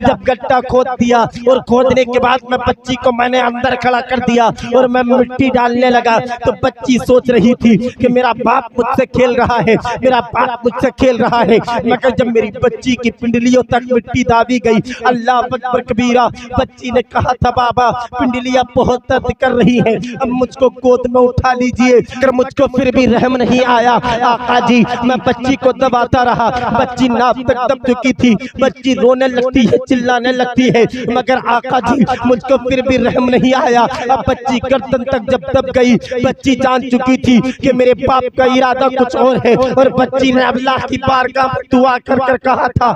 जब गड्ढा खोद दिया और खोदने के बाद में बच्ची को मैंने अंदर खड़ा कर दिया और मैं मिट्टी डालने लगा, तो बच्ची सोच रही थी कि मेरा बाप मुझसे खेल रहा है, मेरा बाप मुझसे खेल रहा है। मगर जब मेरी बच्ची की पिंडलियों तक मिट्टी दाबी गई, अल्लाह अकबर कबीरा, बच्ची ने कहा था बाबा पिंडलियां बहुत दर्द कर रही है, अब मुझको गोद में उठा लीजिए। अगर मुझको फिर भी रहम नहीं आया आका जी, मैं बच्ची को दबाता रहा, बच्ची नाक तक दब चुकी थी, बच्ची रोने लगती है, चिल्लाने लगती है, मगर आका जी मुझको फिर भी रहम नहीं आया। अब बच्ची गर्दन तक जब दब गई, बच्ची जान चुकी थी कि मेरे बाप का इरादा कुछ और है, और बच्ची ने अल्लाह की बारगाह में दुआ कर कर कहा था।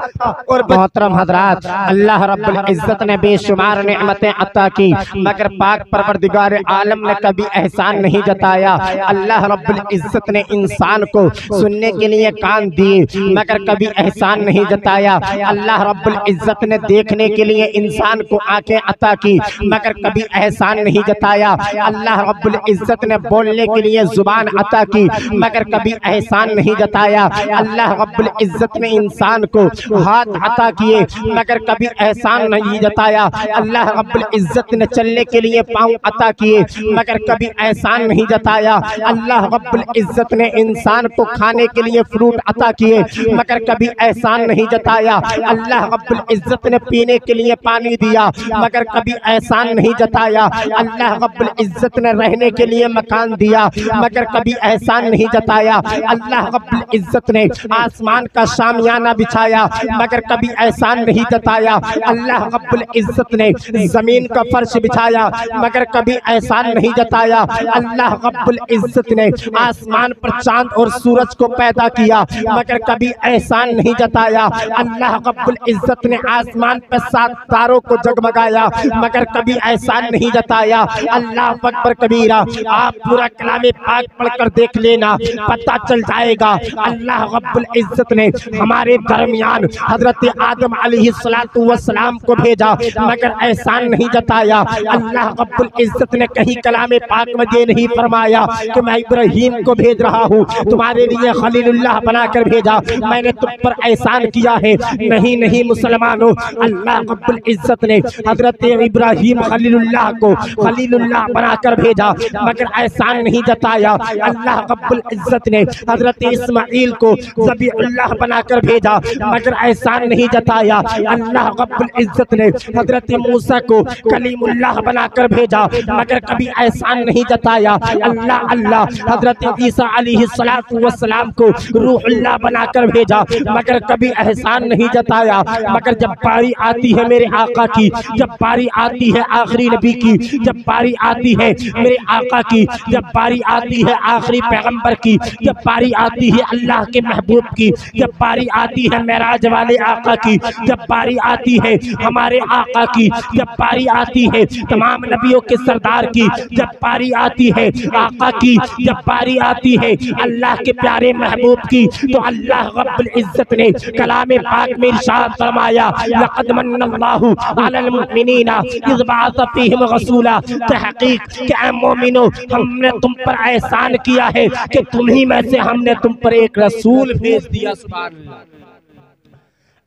और मोहतरम हजरात, अल्लाह रब्बुल इज्जत ने बेशुमार नेमतें अता की, मगर पाक परवरदिगार आलम ने कभी एहसान नहीं जताया। अल्लाह रब्बुल इज्जत ने इंसान को सुनने के लिए कान दिए, मगर कभी एहसान नहीं जताया। अल्लाह रब्बुल इज्जत ने देखने के लिए इंसान को आंखें अता की, मगर कभी एहसान नहीं जताया। अल्लाह रब्बुल इज्जत ने बोलने के लिए जुबान अता की, मगर कभी एहसान नहीं जताया। अल्लाह रब्बुल इज्जत ने इंसान को हाथ अता किए, मगर कभी एहसान नहीं जताया। अल्लाह रब्बुल इज्जत ने चलने के लिए पाँव अता किए, मगर कभी एहसान नहीं जताया। अल्लाह रब्बुल इज्जत ने इंसान को खाने के लिए फ्रूट अता किए, मगर कभी एहसान नहीं जताया। अल्लाह रब्बुल इज्जत ने पीने के लिए पानी दिया, मगर कभी एहसान नहीं जताया। अल्लाह रब्बुल इज्जत ने रहने के लिए मकान दिया, मगर कभी एहसान नहीं जताया। अल्लाह रब्बुल इज्जत ने आसमान का शामियाना बिछाया, मगर कभी एहसान नहीं जताया। अल्लाह रब्बुल इज्जत ने जमीन का फर्श बिछाया, मगर कभी एहसान नहीं जताया। अल्लाह रब्बुल इज्जत ने आसमान पर चांद और सूरज को पैदा किया, मगर कभी एहसान नहीं जताया। अल्लाह रब्बुल इज्जत ने आसमान पर 7 तारों को जगमगाया, मगर कभी एहसान नहीं जताया। अल्लाह अकबर कबीरा, आप पूरा कलामे पाक पढ़कर देख लेना, पता चल जाएगा। अल्लाह रब्बुल इज्जत ने हमारे दरमियान हजरत आदम अलैहिस्सलातु वस्सलाम को भेजा, मगर एहसान नहीं जताया। अल्लाह रब्बुल इज्जत ने कहीं कलामे पाक में ये नहीं फरमाया कि मैं इब्राहीम को भेज रहा हूँ, तुम्हारे लिए खलीलुल्लाह बनाकर भेजा, मैंने तुम पर एहसान किया है। नहीं नहीं मुसलमानों, अल्लाह रब्बुल इज्जत ने हजरत इब्राहीम खलीलुल्लाह को खलीलुल्लाह बनाकर भेजा, मगर एहसान नहीं जताया। अल्लाह रब्बुल इज्जत ने हजरत इस्माइल को ज़बीहुल्लाह बनाकर भेजा, मगर एहसान नहीं जताया। अल्लाह रब्बुल इज्जत ने हजरत मूसा को कलीमुल्लाह बनाकर भेजा, मगर कभी एहसान नहीं जताया। अल्लाह अल्लाह हजरत ईसा अलैहिस्सलातु वस्सलाम को रूहुल्लाह बनाकर भेजा, मगर कभी एहसान नहीं जताया। मगर जब बारी आती है मेरे आका की, जब बारी आती है आखिरी नबी की, जब बारी आती है मेरे आका की, जब बारी आती है आखिरी पैगंबर की, जब बारी आती है अल्लाह के महबूब की, जब बारी आती है मेराज वाले आका की, जब बारी आती है हमारे आका की, जब बारी आती है तमाम नबियों के सरदार की, जब बारी आती है आका की, जब बारी आती है अल्लाह के प्यारे महबूब की, तो अल्लाह रब्बुल इज्जत ने कलामे पाक में इरशाद फरमाया, लक़द मन्नल्लाहु अलल मुमिनीना इज़ बअस फ़ीहिम रसूला, तहक़ीक़ कि मोमिनो हमने तुम पर एहसान किया है कि तुम्ही में से हमने तुम पर एक रसूल भेज दिया। सुभान अल्लाह।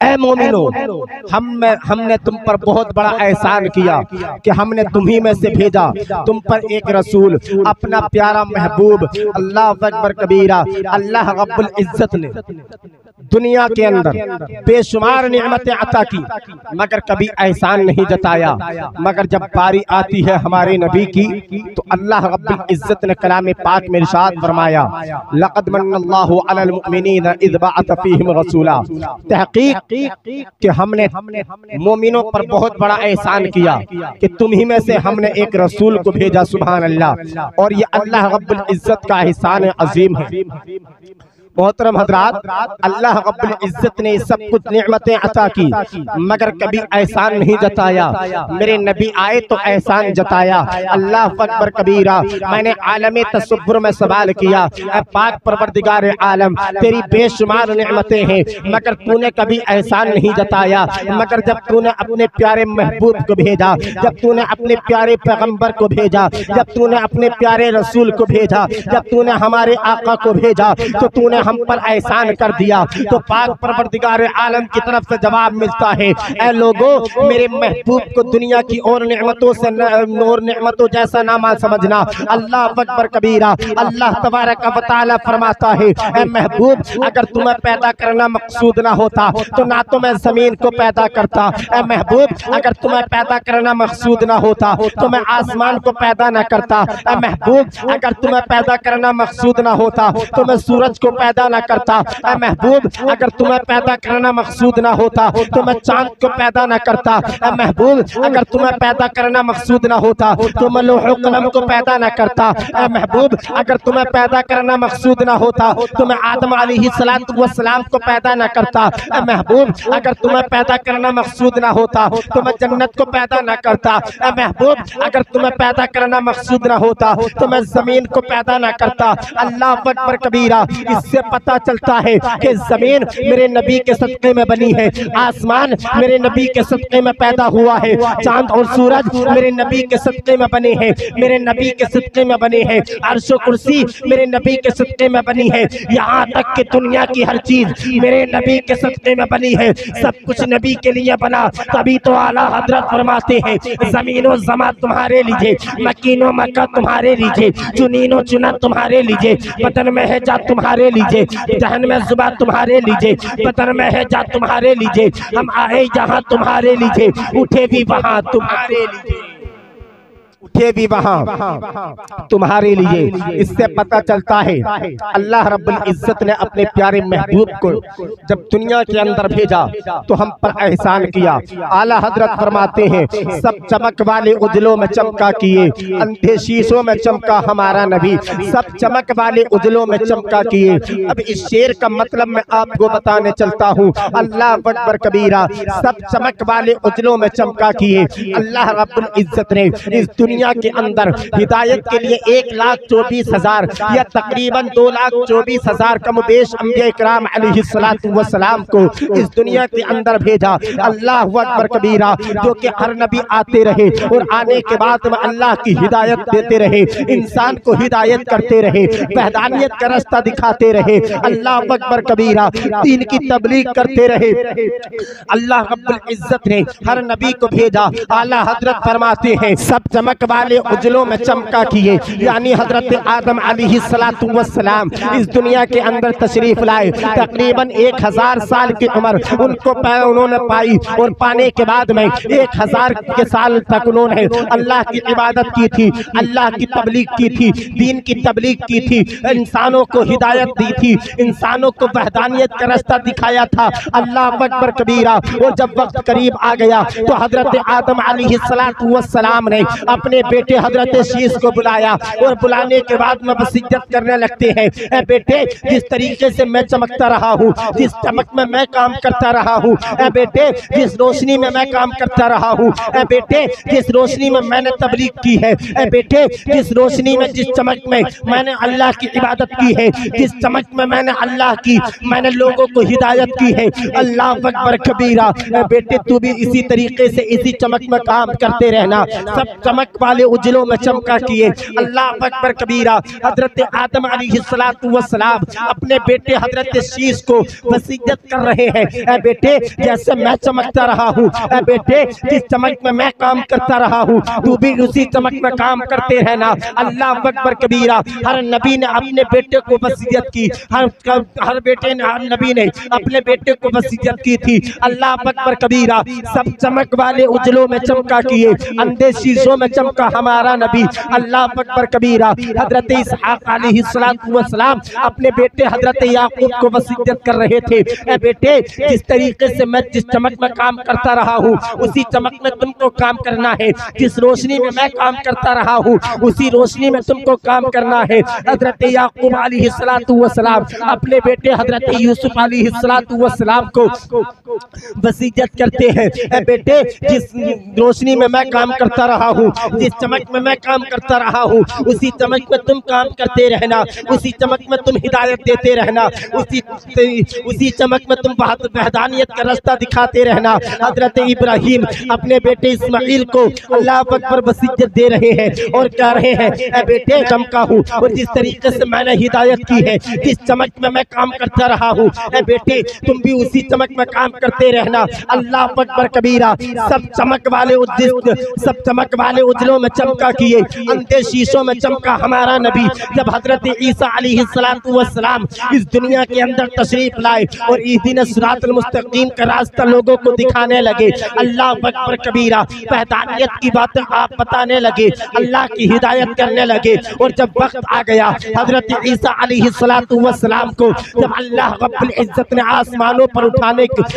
ऐ मोमिनो, हमने तुम पर बहुत बड़ा एहसान किया कि हमने तुम्ही में से भेजा तुम पर एक रसूल, अपना प्यारा महबूब। अल्लाह अकबर कबीरा। अल्लाह रब्बुल इज्जत ने दुनिया के अंदर बेशुमार नेमतें अता की, मगर कभी एहसान नहीं जताया। मगर जब बारी आती है हमारे नबी की, तो अल्लाह रब्बुल इज्जत ने कलामे पाक में इरशाद फरमाया, लक़द मन्नल्लाहु अलल मुमिनीना इज़ बअस फ़ीहिम रसूला, तहक़ीक़ कि हमने मोमिनों पर बहुत बड़ा एहसान किया कि तुम्ही में से हमने एक रसूल को भेजा। सुभान अल्लाह। और ये अल्लाह रब्बुल इज्जत का एहसान अजीम है। मोहतरम हजरात, अल्लाह रब्बुल इज्जत ने सब कुछ नेमतें अता की, मगर कभी एहसान नहीं जताया। मेरे नबी आए तो एहसान जताया। अल्लाह अकबर कबीरा। मैंने आलमे तसव्वुर में सवाल किया, पाक परवरदिगार आलम, तेरी बेशुमार नेमतें हैं, मगर तूने कभी एहसान नहीं जताया। मगर जब तूने अपने प्यारे महबूब को भेजा, जब तूने अपने प्यारे पैगंबर को भेजा, जब तूने अपने प्यारे रसूल को भेजा, जब तूने हमारे आका को भेजा, तो तूने हम पर एहसान कर दिया। तो पाक परवरदिगार आलम की तरफ से जवाब मिलता है, ऐ लोगों, मेरे महबूब को दुनिया की और नेमतों से और नेमतों जैसा ना समझना। अल्लाह अकबर कबीरा। अल्लाह तबारक व तआला फरमाता है, ऐ महबूब, अगर तुम्हें पैदा करना मकसूद ना होता तो ना तो मैं जमीन को पैदा करता। ऐ महबूब, अगर तुम्हें पैदा करना मकसूद ना होता तो मैं आसमान को पैदा ना करता। ऐ महबूब, अगर तुम्हें पैदा करना मकसूद ना होता तो मैं सूरज को पैदा ना करता। ऐ महबूब, अगर तुम्हें पैदा करना मकसूद ना होता तो मैं चांद को पैदा ना करता। ऐ महबूब, अगर तुम्हें पैदा करना मकसूद ना होता तो मैं लौह कलम को पैदा ना करता। ऐ महबूब, अगर तुम्हें पैदा करना मकसूद ना होता तो मैं आदम अलैहिस्सलातु वस्सलाम को पैदा ना करता। ऐ महबूब, अगर तुम्हें पैदा करना मकसूद ना होता तो मैं जन्नत को पैदा ना करता। ऐ महबूब, अगर तुम्हें पैदा करना मकसूद ना होता तो मैं जमीन को पैदा ना करता। अल्लाह अकबर कबीरा। इससे पता चलता है कि जमीन मेरे नबी के सदक़े में बनी है, आसमान मेरे नबी के सदक़े में पैदा हुआ है, चांद और सूरज मेरे नबी के सदक़े में बने हैं, मेरे नबी के सदक़े में बने हैं, अर्श और कुर्सी मेरे नबी के सदक़े में बनी है, यहाँ तक कि दुनिया की हर चीज मेरे नबी के सदक़े में बनी है। सब कुछ नबी के लिए बना। तभी तो आला हजरत फरमाते हैं, ज़मीनो ज़मा तुम्हारे लीजिए, मकीनो मक्का तुम्हारे लीजिए, चुनीनो चुना तुम्हारे लीजिए, बदन में है जा तुम्हारे लीजिए, दहन में जुबा तुम्हारे लीजिए, बदन में है जा तुम्हारे लीजिए, हम आए जहाँ तुम्हारे लीजिए, उठे भी वहाँ तुम्हारे लीजिए, उठे भी वहाँ तुम्हारे लिए। इससे पता चलता है अल्लाह रब्बुल इज्जत ने अपने प्यारे महबूब को जब दुनिया के अंदर भेजा तो हम पर एहसान किया। आला हजरत फरमाते हैं, सब चमक वाले उजलों में चमका किए, अंधे शीशों में चमका हमारा नबी, सब चमक वाले उजलों में चमका किए। अब इस शेर का मतलब मैं आपको बताने चलता हूँ। अल्लाह अकबर कबीरा। सब चमक वाले उजलों में चमका किए। अल्लाह रब्बुल इज्जत ने इस दुनिया के अंदर हिदायत के लिए 1,24,000 या तकरीबन 2,24,000 कम बेश अंबिया इकराम अलैहिस्सलातु वस्सलाम को इस दुनिया के अंदर भेजा। अल्लाह अकबर कबीरा। जो कि हर नबी आते रहे और आने के बाद में अल्लाह की हिदायत देते रहे, इंसान को हिदायत करते रहे, वहदानियत का रास्ता दिखाते रहे। अल्लाह अकबर कबीरा। दीन की तबलीग करते रहे। अल्लाह रब्बुल इज्जत ने हर नबी को भेजा। आला हजरत फरमाते हैं, सब चमक वाले उजलों में चमका किए, यानी हजरत आदम अलैहिस्सलातु वस्सलाम इस दुनिया के अंदर तशरीफ लाए। तकरीबन 1000 साल की उम्र उनको उन्होंने पाई और पाने के बाद में 1000 के साल तक उन्होंने अल्लाह की इबादत की थी, अल्लाह की तबलीग की थी, दीन की तबलीग की थी, इंसानों को हिदायत दी थी, इंसानों को वहदानियत का रास्ता दिखाया था। अल्लाह अकबर कबीरा। और जब वक्त करीब आ गया तो हजरत आदम अलैहिस्सलातु वस्सलाम ने अपने बेटे हजरत शीश को बुलाया और बुलाने के बाद में वसीयत करने लगते हैं, ऐ बेटे, जिस तरीके से मैं चमकता रहा हूँ, जिस चमक में मैं काम करता रहा हूँ, ऐ बेटे, जिस रोशनी में मैं काम करता रहा हूँ, ऐ बेटे, जिस रोशनी में मैंने तबलीग की है, ऐ बेटे, जिस रोशनी में, जिस चमक में मैंने अल्लाह की इबादत की है, जिस चमक में मैंने अल्लाह की, मैंने लोगों को हिदायत की है। अल्लाह अकबर कबीरा। बेटे, तू भी इसी तरीके से इसी चमक में काम करते रहना। सब चमक वाले उजलों में चमका किए। अल्लाह अकबर कबीरा। हजरत आदम अलैहिस्सलातु वस्सलाम अपने बेटे हजरत शीश को वसीयत कर रहे हैं, ऐ बेटे, जैसे मैं चमकता रहा हूँ, ऐ बेटे, जिस चमक में मैं काम करता रहा हूँ, तू भी उसी चमक में काम करते रहना। अल्लाह अकबर कबीरा। हर नबी ने अपने बेटे को वसीयत की, हर बेटे ने, हर नबी ने अपने बेटे को वसीयत की थी। अल्लाह अकबर कबीरा। सब चमक वाले उजलों में चमका किए, अंधे शीशों में चमका हमारा नबी। अल्लाह अकबर कबीरा। हजरत इसहाक अलैहिस्सलातु वस्सलाम अपने बेटे हजरत याकूब को वसीयत कर रहे थे, ऐ बेटे, जिस तरीके से मैं जिस चमक में काम करता रहा हूँ उसी चमक में तुमको काम करना है, जिस रोशनी में मैं काम करता रहा हूँ उसी रोशनी में तुमको काम करना है। हजरत याकूब अलैहिस्सलातु वस्सलाम अपने बेटे हजरत यूसुफ अलैहिस्सलातु वस्सलाम को वसीयत करते हैं, ऐ बेटे, जिस रोशनी में मैं काम करता रहा हूँ, जिस चमक में मैं काम करता रहा हूँ उसी चमक में तुम काम करते रहना, उसी चमक में तुम हिदायत देते रहना, उसी चमक में तुम वहदानियत का रास्ता दिखाते रहना। हजरत इब्राहिम अपने बेटे इस्माइल को अल्लाह अकबर वसीयत दे रहे हैं और कह रहे हैं ऐ बेटे चमका हूँ और जिस तरीके से मैंने हिदायत की है, जिस चमक में मैं काम करता रहा हूँ, ऐ बेटे तुम भी उसी चमक में काम करते रहना। अल्लाह अकबर कबीरा। सब चमक वाले उजलों में चमका किए, अंधे शीशों में चमका हमारा नबी। जब हजरत ईसा अलैहिस्सलातु वस्सलाम इस दुनिया के अंदर तशरीफ लाए और इहदिना सिरातल मुस्तकीम का रास्ता लोगों को दिखाने लगे, अल्लाह अकबर कबीरा, वहदानियत की बातें आप बताने लगे, अल्लाह की हिदायत करने लगे। और जब वक्त आ गया हजरत ईसा अलैहिस्सलातु वस्सलाम को जब अल्लाह रब्बुल इज्जत ने आसमानों पर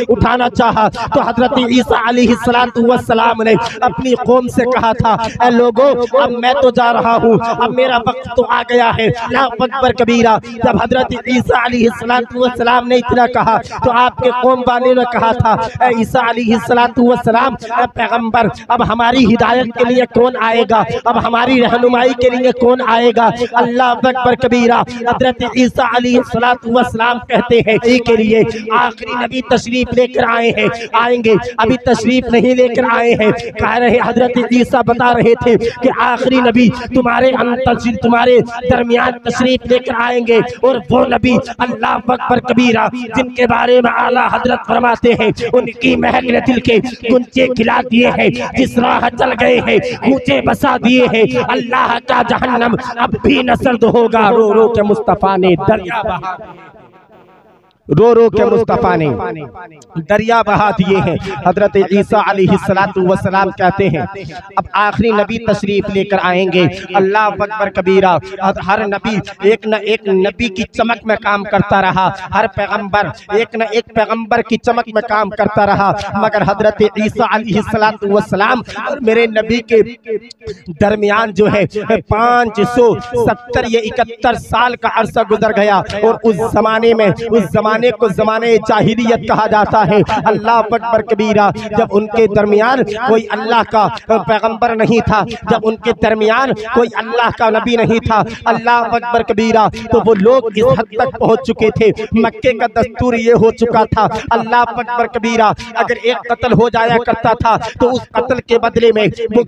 उठाना चाहा, तो हजरत ईसा अलैहिस्सलातु वस्सलाम ने अपनी कौम से कहा था, ऐ लोगों अब मैं तो जा रहा हूँ, अब मेरा वक्त तो आ गया है। अल्लाह अकबर कबीरा। जब हजरत ईसा अलैहिस्सलातु वस्सलाम ने इतना कहा तो आपके कौम वाले ने कहा था, ऐ ईसा अलैहिस्सलातु वस्सलाम, ऐ पैगंबर अब हमारी हिदायत के लिए कौन आएगा, अब हमारी रहनुमाई के लिए कौन आएगा। अल्लाह अकबर कबीरा। हजरत ईसा अलैहिस्सलातु वस्सलाम कहते हैं के लिए आखिरी नबी तशरीफ लेकर आएंगे, अभी तशरीफ नहीं लेकर आए हैं। कह रहे हजरत ईसा बता रहे थे कि आखिरी नबी तुम्हारे दरमियान तशरीफ लेकर आएंगे और वो नबी अल्लाह अकबर कबीरा जिनके बारे में आला हजरत फरमाते हैं, उनकी महक ने दिल के गुंजे खिला दिए हैं, जिस राह चल गए हैं ऊंचे बसा दिए हैं, अल्लाह का जहन्नम अब भी न सर्द होगा। रो रो के मुस्तफा ने दरिया बहा, रो रो के मुस्तफा ने दरिया बहा दिए हैं। हजरत ईसा अलैहिस्सलातु वस्सलाम कहते हैं अब आखिरी नबी तशरीफ लेकर आएंगे। अल्लाह अकबर कबीरा। हर नबी एक न एक नबी की चमक में काम करता रहा, हर पैगंबर एक न एक पैगंबर की चमक में काम करता रहा, मगर हजरत ईसा अलैहिस्सलातु वस्सलाम और मेरे नबी के दरमियान जो है 570 या 71 साल का अरसा गुजर गया। और उस जमाने में को ज़माने जाहिलियत कहा जाता है। अल्लाह अकबर कबीरा। जब उनके दरमियान कोई अल्लाह का पैगंबर नहीं था, जब उनके दरमियान कोई अल्लाह का नबी नहीं था, अल्लाह अकबर कबीरा, तो वो लोग इस हद तक पहुंच चुके थे, मक्के का दस्तूर ये हो चुका था। अल्लाह अकबर कबीरा। अगर एक कत्ल हो जाया करता था तो उस कत्ल के बदले में वो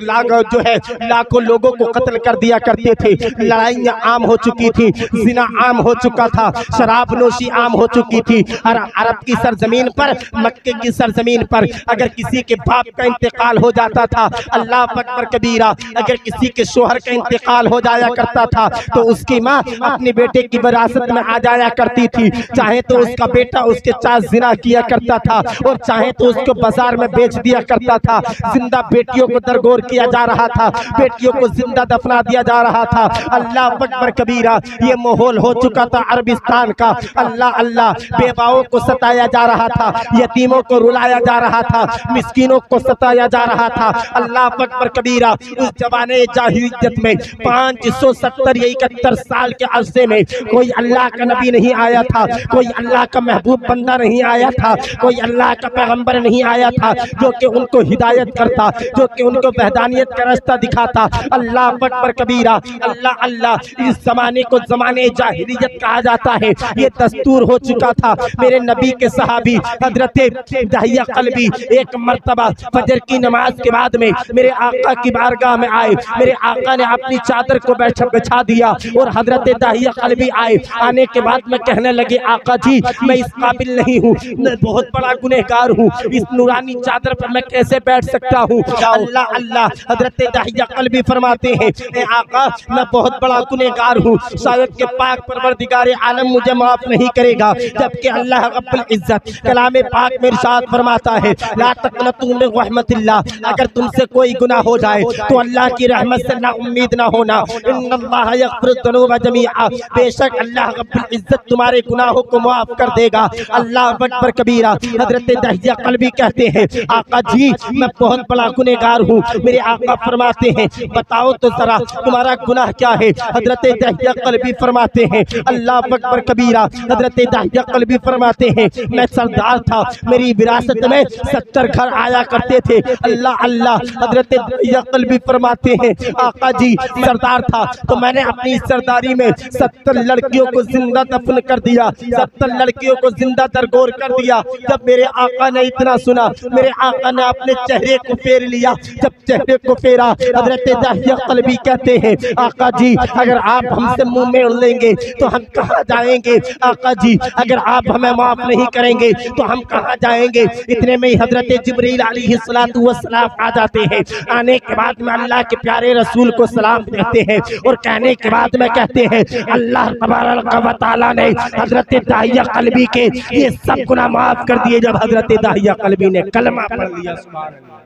जो है लाखों लोगों को कत्ल कर दिया करते थे। लड़ाइयाँ आम हो चुकी थी, जिना आम हो चुका था, शराब नोशी आम हो चुकी थी। अरब की सरजमीन पर, मक्के की सरजमीन पर अगर किसी के बाप का इंतकाल हो जाता था, अल्लाह अकबर कबीरा, अगर किसी के शोहर का इंतकाल हो जाया करता था तो उसकी माँ अपने बेटे की विरासत में आ जाया करती थी। चाहे तो उसका बेटा उसके साथ जिना किया करता था और चाहे तो उसको बाजार में बेच दिया करता था। जिंदा बेटियों को दरगोर किया जा रहा था, बेटियों को जिंदा दफना दिया जा रहा था। अल्लाह अकबर कबीरा। ये माहौल हो चुका था अरबिस्तान का। अल्लाह अल्लाह। बेवाओं को सताया जा रहा था, यतीमों को रुलाया जा रहा था, मिस्कीनों को सताया जा रहा था। अल्लाह अकबर कबीरा। उस जमाने जाहिलियत में 570 या 71 साल के अरसे में कोई अल्लाह का नबी नहीं आया था, कोई अल्लाह का महबूब बंदा नहीं आया था, कोई अल्लाह का पैगंबर नहीं आया था जो कि उनको हिदायत करता, जो कि उनको वहदानियत का रास्ता दिखाता। अल्लाह अकबर कबीरा। अल्लाह अल्लाह। इस जमाने को जमाने जाहिलियत कहा जाता है। ये दस्तूर हो चुका था। मेरे नबी के सहाबी हजरत दहिया कल्बी एक मर्तबा फजर की नमाज के बाद में मेरे आका की बारगाह में आए। मेरे आका ने अपनी चादर को बिछा दिया और हजरत दहिया कल्बी आए। आने के बाद में कहने लगे, आका जी मैं इस काबिल नहीं हूँ, मैं बहुत बड़ा गुनहगार हूँ, इस नूरानी चादर पर मैं कैसे बैठ सकता हूँ। अल्लाह अल्लाह। हजरत दहिया कल्बी फरमाते हैं, ए आका मैं बहुत बड़ा गुनहगार हूँ, शायद के पाक परवरदिगार आलम मुझे माफ नहीं करेगा। जबकि अल्लाह रब्बुल इज्जत कलामे पाक में इरशाद फरमाता है, ला तक़नतू मिन रहमतिल्लाह, अगर तुमसे कोई गुनाह हो जाए तो अल्लाह की रहमत से ना उम्मीद ना होना। इन्नल्लाह यग़फ़िरुज़्ज़ुनूब जमीआ, बेशक अल्लाह रब्बुल इज्जत तुम्हारे गुनाहों को माफ कर देगा। अल्लाह अकबर कबीरा। हजरत दहिया कल्बी कहते हैं, आका जी मैं बहुत बड़ा गुनहगार हूँ। मेरे आका फरमाते हैं, बताओ तो जरा तुम्हारा गुनाह क्या है। हजरत दहिया कल्बी फरमाते हैं, अल्लाह अकबर कबीरा। हजरत दहिया क़ल्बी फरमाते हैं मैं सरदार था, मेरी विरासत में 70 घर आया करते थे। अल्लाह अल्लाह। हजरत दाहिया क़ल्बी फरमाते हैं आका जी सरदार था तो मैंने अपनी सरदारी में 70 लड़कियों को जिंदा दफन कर दिया, 70 लड़कियों को जिंदा दरगोर कर दिया। जब मेरे आका ने इतना सुना, मेरे आका ने अपने चेहरे को फेर लिया। जब चेहरे को फेरा, हजरत दाहिया क़ल्बी कहते हैं आका जी अगर आप हमसे मुंह में लेंगे तो हम कहाँ जाएंगे? आका जी अगर आप हमें माफ नहीं करेंगे तो हम कहाँ जाएंगे? इतने में ही हजरत जिब्रील अलैहिस्सलातु वस्सलाम आ जाते हैं। आने के बाद में अल्लाह के प्यारे रसूल को सलाम कहते हैं और कहने के बाद में कहते हैं अल्लाह तबारक व तआला ने हजरत दाहिया क़ल्बी के ये सब गुनाह माफ कर दिए। जब हजरत दाहिया क़ल्बी ने कलमा पढ़ लिया, सुभान अल्लाह,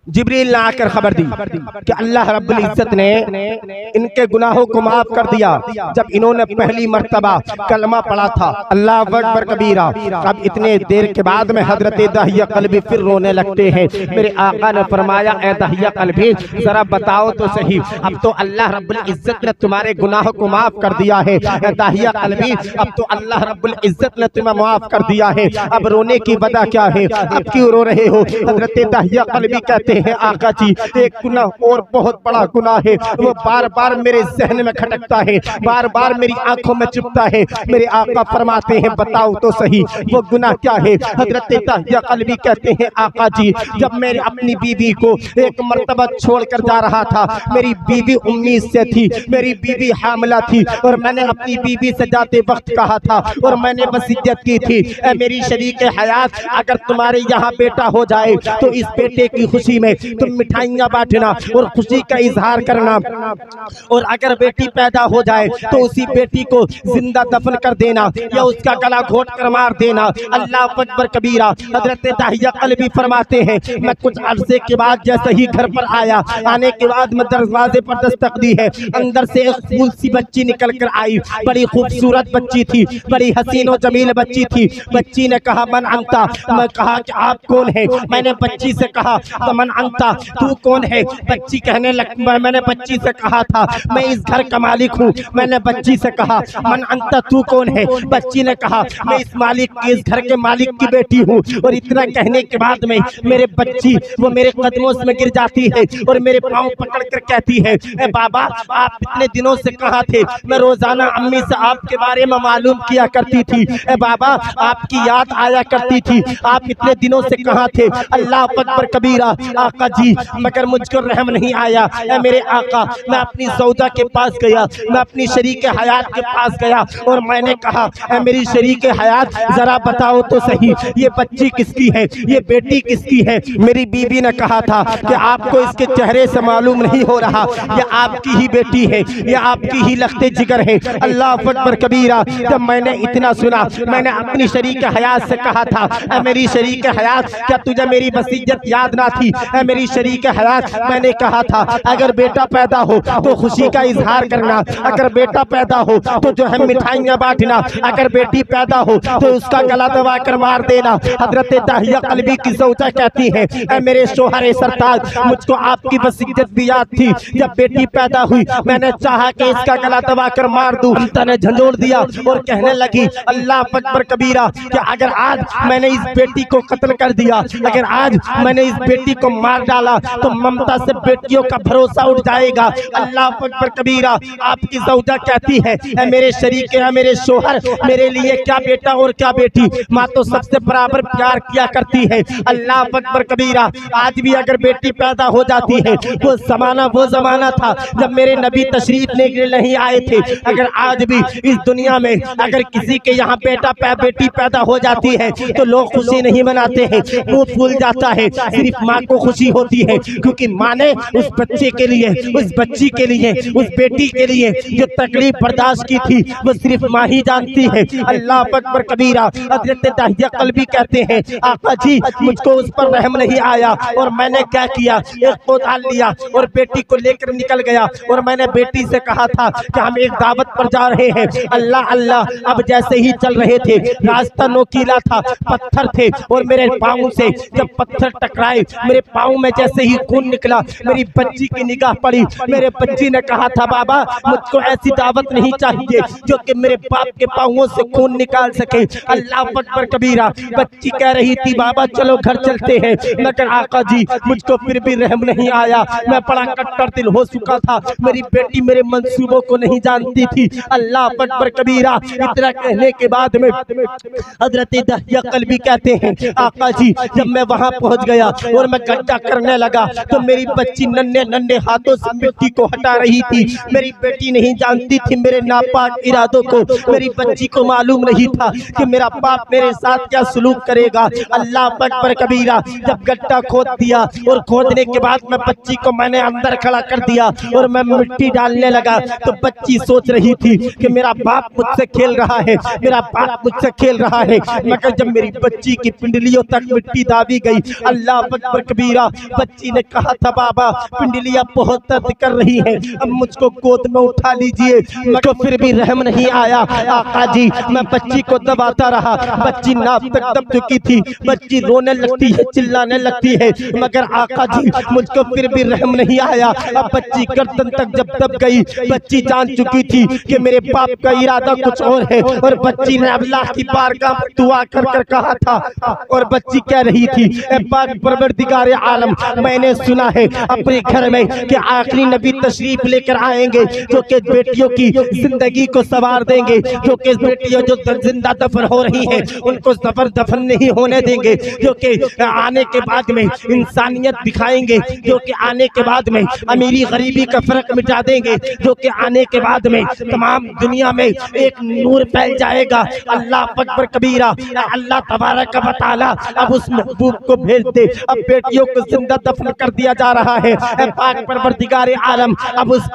जिब्रील ने आकर खबर दी कि अल्लाह रब्बुल इज्जत ने इनके गुनाहों को माफ कर दिया जब इन्होंने पहली मर्तबा कलमा पढ़ा था। अल्लाह अकबर कबीरा। अब इतने देर के बाद में हजरत दाहिया क़ल्बी फिर रोने लगते हैं। मेरे आका ने फरमाया ए दाहिया क़ल्बी जरा बताओ तो सही, अब तो अल्लाह रब्बुल इज्जत ने तुम्हारे गुनाहों को माफ कर दिया है। दाहिया क़ल्बी अब तो अल्लाह रब्बुल इज्जत ने तुम्हें माफ कर दिया है, अब रोने की वजह क्या है? अब क्यों रो रहे हो? हजरत दाहिया क़ल्बी कहते हैं आका जी एक गुनाह और बहुत बड़ा गुनाह है, वो बार बार मेरे जहन में खटकता है, बार बार मेरी आंखों में चुभता है। मेरे आका फरमाते हैं बताओ तो सही वो गुनाह क्या है? हजरत दाहिया क़ल्बी कहते हैं आका जी जब मैं अपनी बीवी को एक मर्तबा छोड़कर जा रहा था, मेरी बीवी उम्मीद से थी, मेरी बीवी हामिला थी और मैंने अपनी बीवी से जाते वक्त कहा था और मैंने वसीयत की थी ए मेरी शरीक हयात अगर तुम्हारे यहाँ बेटा हो जाए तो इस बेटे की खुशी में तुम मिठाइयाँ बांटना और खुशी का इजहार करना, और अगर बेटी पैदा हो जाए तो उसी बेटी को जिंदा दफन कर देना या उसका गला घोट कर मार देना। अल्लाह अकबर कबीरा। हजरत दाहिया क़ल्बी फरमाते हैं मैं कुछ अरसे के बाद जैसे ही घर पर आया, आने के बाद मैं दरवाजे पर दस्तक दी है, अंदर से एक फूल सी बच्ची निकल कर आई, बड़ी खूबसूरत बच्ची थी, बड़ी हसीन और जमील बच्ची थी। बच्ची ने कहा मन अंता, मैं कहा कि आप कौन है? मैंने बच्ची से कहा तो मन अंता तू कौन है? बच्ची कहने लग, मैंने बच्ची से कहा था मैं इस घर का मालिक हूँ। मैंने बच्ची से कहा मन अंता तू कौन है? बच्ची ने कहा मैं इस मालिक की, इस घर के मालिक की बेटी हूँ। और इतना कहने के बाद में मेरे बच्ची वो मेरे कदमों में गिर जाती है और मेरे पाँव पकड़ कर कहती है ए बाबा आप इतने दिनों से कहाँ थे? मैं रोजाना अम्मी से आपके बारे में मालूम किया करती थी, ए बाबा आपकी याद आया करती थी, आप इतने दिनों से कहाँ थे? अल्लाह अकबर कबीरा। आका जी मगर मुझको रहम नहीं आया ए मेरे आका। मैं अपनी सौदा के पास गया, मैं अपनी शरीक हयात के पास गया और मैंने कहा ए मेरी शरीक हयात जरा बताओ तो सही ये बच्ची किसकी है, ये बेटी किसकी है? मेरी बीबी ने कहा था कि आपको इसके चेहरे से मालूम नहीं हो रहा, ये आपकी ही बेटी है, ये आपकी ही लख्ते जिगर है। अल्लाह अकबर कबीरा। जब मैंने इतना सुना मैंने अपनी शरीक हयात से कहा था ए मेरी शरीक हयात क्या तुझे मेरी वसीयत याद ना थी? ए मेरी शरीक हयात मैंने कहा था अगर बेटा पैदा हो तो खुशी का इजहार करना, अगर बेटा पैदा हो तो जो है मिठाइयाँ बांटना, अगर बेटी पैदा हो तो उसका गला दबा कर मार देना। हजरत दाहिया क़ल्बी की ज़ौजा कहती है ए मेरे शोहर सरताज मुझको आपकी वसीयत भी याद थी, जब बेटी पैदा हुई मैंने चाहा कि इसका गला दबा कर मार दूं, ने झंझोड़ दिया और कहने लगी अल्लाह अकबर कबीरा कि अगर आज मैंने इस बेटी को कत्ल कर दिया, अगर आज मैंने इस बेटी को मार डाला तो ममता से बेटियों का भरोसा उठ जाएगा। अल्लाह अकबर कबीरा। आपकी ज़ौजा कहती है ए मेरे शरीक है मेरे शोहर मेरे लिए क्या बेटा और क्या बेटी, माँ तो सबसे बराबर प्यार किया करती है। अल्लाह अकबर कबीरा। आज भी अगर बेटी पैदा हो जाती है वो ज़माना था जब मेरे नबी तशरीफ लेके नहीं आए थे। अगर आज भी इस दुनिया में अगर किसी के यहाँ बेटी पैदा हो जाती है तो लोग खुशी नहीं मनाते हैं, मुंह फूल जाता है। सिर्फ माँ को खुशी होती है क्योंकि माँ ने उस बच्चे के लिए, उस बच्ची के लिए, उस बेटी के लिए जो तकलीफ बर्दाश्त की थी वो सिर्फ माँ ही जानती है। अल्लाह अकबर कबीरा। हज़रत दाहिया क़ल्बी कहते हैं आका जी मुझको उस पर रहम नहीं आया और मैंने क्या किया, एक कोदाल लिया और बेटी को लेकर निकल गया और मैंने बेटी से कहा था कि हम एक दावत पर जा रहे हैं। अल्लाह अल्लाह। अब जैसे ही चल रहे थे रास्ता नोकीला था, पत्थर थे और मेरे पाँव से जब पत्थर टकराए मेरे पाँव में जैसे ही खून निकला, मेरी बच्ची की निगाह पड़ी। मेरे बच्ची ने कहा था, बाबा मुझको ऐसी दावत नहीं चाहिए जो कि मेरे बाप के पाँवों से खून निकाल सके। अल्लाह अकबर कबीरा। बच्ची कह रही थी, बाबा चलो घर चलते हैं, मगर आका जी मुझको फिर भी रहम नहीं आया। मैं बड़ा कट्टर दिल हो चुका था। मेरी बेटी मेरे मंसूबों को नहीं जानती थी। अल्लाह अकबर कबीरा। इतना कहने के बाद में हजरत दहिया कल्बी कहते हैं, आका जी जब मैं वहां पहुंच गया और मैं गड्ढा करने लगा तो मेरी बच्ची नन्हे नन्हे हाथों से मिट्टी को हटा रही थी। मेरी बेटी नहीं जानती थी मेरे नापाक इरादों को। मेरी बच्ची को मालूम नहीं था कि मेरा बाप मेरे साथ क्या सलूक करेगा। अल्लाह अकबर कबीरा। जब गड्ढा खोद दिया और खोदने के बाद मैं बच्ची को मैंने अंदर खड़ा कर दिया और मैं मिट्टी डालने लगा तो बच्ची सोच रही थी कि मेरा बाप मुझसे खेल रहा है, मेरा बाप मुझसे खेल रहा है। मगर जब मेरी बच्ची की पिंडलियों तक मिट्टी दाबी गई, अल्लाह अकबर कबीरा, बच्ची ने कहा था, बाबा पिंडलियां बहुत दर्द कर रही हैं, अब मुझको गोद में उठा लीजिए। मगर फिर भी रहम नहीं आया। आका जी मैं बच्ची को दबाता रहा। बच्ची नाक तक दब चुकी थी। बच्ची रोने लगती है, चिल्लाने लगती है, मगर आका जी मुझको फिर भी रहम नहीं आया। अब बच्ची गर्दन तक जब दब गई, बच्ची जान चुकी थी कि मेरे बाप का इरादा कुछ और है और बच्ची ने अल्लाह की बारगाह में दुआ कर कर कहा था और बच्ची कह रही थी, ए पाक परवरदिगार आलम, मैंने सुना है अपने घर में कि आखिरी नबी तशरीफ लेकर आएंगे जो कि बेटियों की जिंदगी को संवार देंगे, जो कि बेटियां जो जिंदा दफन हो रही हैं उनको जबर दफन नहीं होने देंगे, जो कि आने के बाद में इंसानियत दिखाएंगे, जो कि आने के बाद में अमीरी गरीबी का फर्क मिटा देंगे, जो कि आने के बाद में तमाम दुनिया में एक नूर फैल जाएगा। अल्लाह अकबर कबीरा। अल्लाह तबारक व तआला अब उस महबूब को भेज दे। अब बेटियों को जिंदा दफन कर दिया जा रहा है। पाक परवरदिगार आलम अब उस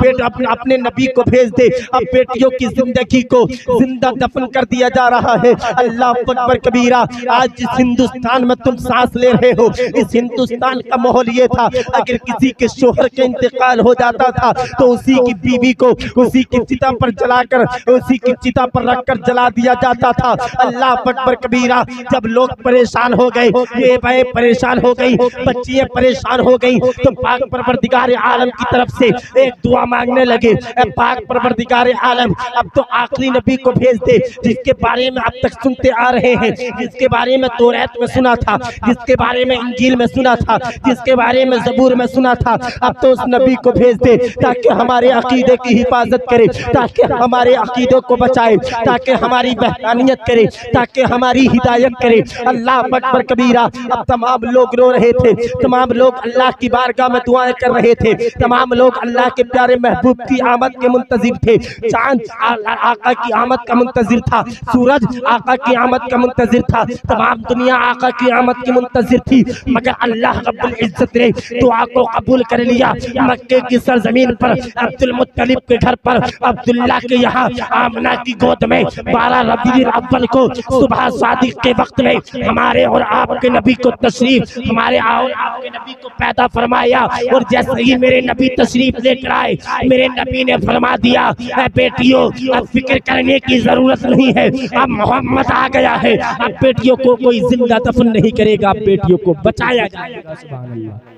अपने नबी को भेज दे। अब बेटियों की जिंदगी को जिंदा दफन कर दिया जा रहा है। अल्लाह अकबर कबीरा। आज जिस हिंदुस्तान में तुम सांस ले रहे हो, इस हिंदुस्तान का माहौल ये था, अगर किसी के शोहर का इंतकाल हो जाता था तो उसी की बीवी को उसी की चिता पर जलाकर उसी की चिता पर रखकर जला दिया जाता था। अल्लाह अकबर कबीरा। जब लोग परेशान हो गए, ये भाई परेशान हो गई, बच्चियां परेशान हो गई, तो पाक परवरदिगार आलम की तरफ से एक दुआ मांगने लगे, पाक परवरदिगार आलम अब तो आखिरी नबी को भेज दे जिसके बारे में अब तक सुनते आ रहे हैं, जिसके बारे में तौरात में सुना था, जिसके बारे में इंजील में सुना था, जिसके बारे में ज़बूर में सुना था। अब तो उस नबी को भेज दे ताकि हमारे अकीदे की हिफाजत करे, ताकि हमारे अकीदों को बचाए, ताकि हमारी बहतानियत करे, ताकि हमारी हिदायत करे। अल्लाह अकबर कबीरा। अब तमाम लोग रो रहे थे, तमाम लोग अल्लाह की बारगाह में दुआएं कर रहे थे, तमाम लोग अल्लाह के प्यारे महबूब की आमद के मुंतजिर थे। चांद आका की आमद का मुंतजिर था, सूरज आका की आमद का मुंतजिर था, तमाम दुनिया आका की आमद की मुंतजिर थी। मगर अल्लाह रब्बुल इज्जत ने दुआ को कबूल कर लिया। मक्के की सरजमीन पर अब्दुल मुत्तलिब के घर पर अब्दुल्ला के यहाँ आमना की गोद में 12 रबीउल अव्वल को सुबह सादिक के वक्त में हमारे और आपके नबी को तशरीफ हमारे और आपके नबी को पैदा फरमाया। और जैसे ही मेरे नबी तशरीफ लेकर आए, मेरे नबी ने फरमा दिया, बेटियों अब फिक्र करने की जरूरत नहीं है, अब मोहम्मद आ गया है, अब बेटियों को कोई जिंदा दफन नहीं करेगा, बेटियों को बचाया जाएगा। सुभान अल्लाह।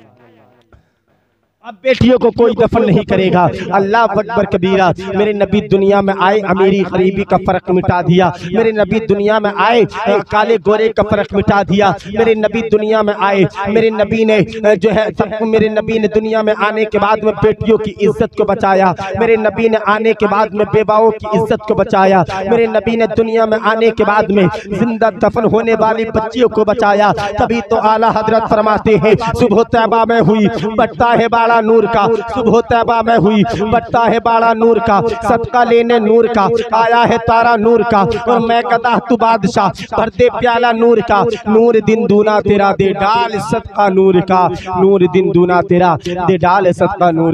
अब बेटियों को कोई दफन नहीं करेगा। अल्लाह अकबर कबीरा। मेरे नबी दुनिया में आए, अमीरी गरीबी का फर्क मिटा दिया। मेरे नबी दुनिया में आए, काले गोरे का फर्क मिटा दिया। मेरे नबी दुनिया में आए, मेरे नबी ने जो है सबको, मेरे नबी ने दुनिया में आने के बाद में बेटियों की इज्जत को बचाया। मेरे नबी ने आने के बाद में बेवाओं की इज्जत को बचाया। मेरे नबी ने दुनिया में आने के बाद में जिंदा दफन होने वाली बच्चियों को बचाया। तभी तो आला हजरत फरमाते हैं, सुबह तैबा में हुई बढ़ता है बाड़ा नूर का, सुबह तैबा में हुई बढ़ता है बाड़ा नूर का, सदका लेने नूर का आया है तारा नूर का, और मैं कदा तू बादशाह भर दे प्याला नूर का, नूर दिन दूना तेरा दे डाल सदका नूर का, नूर दिन दूना तेरा दे डाल सदका नूर।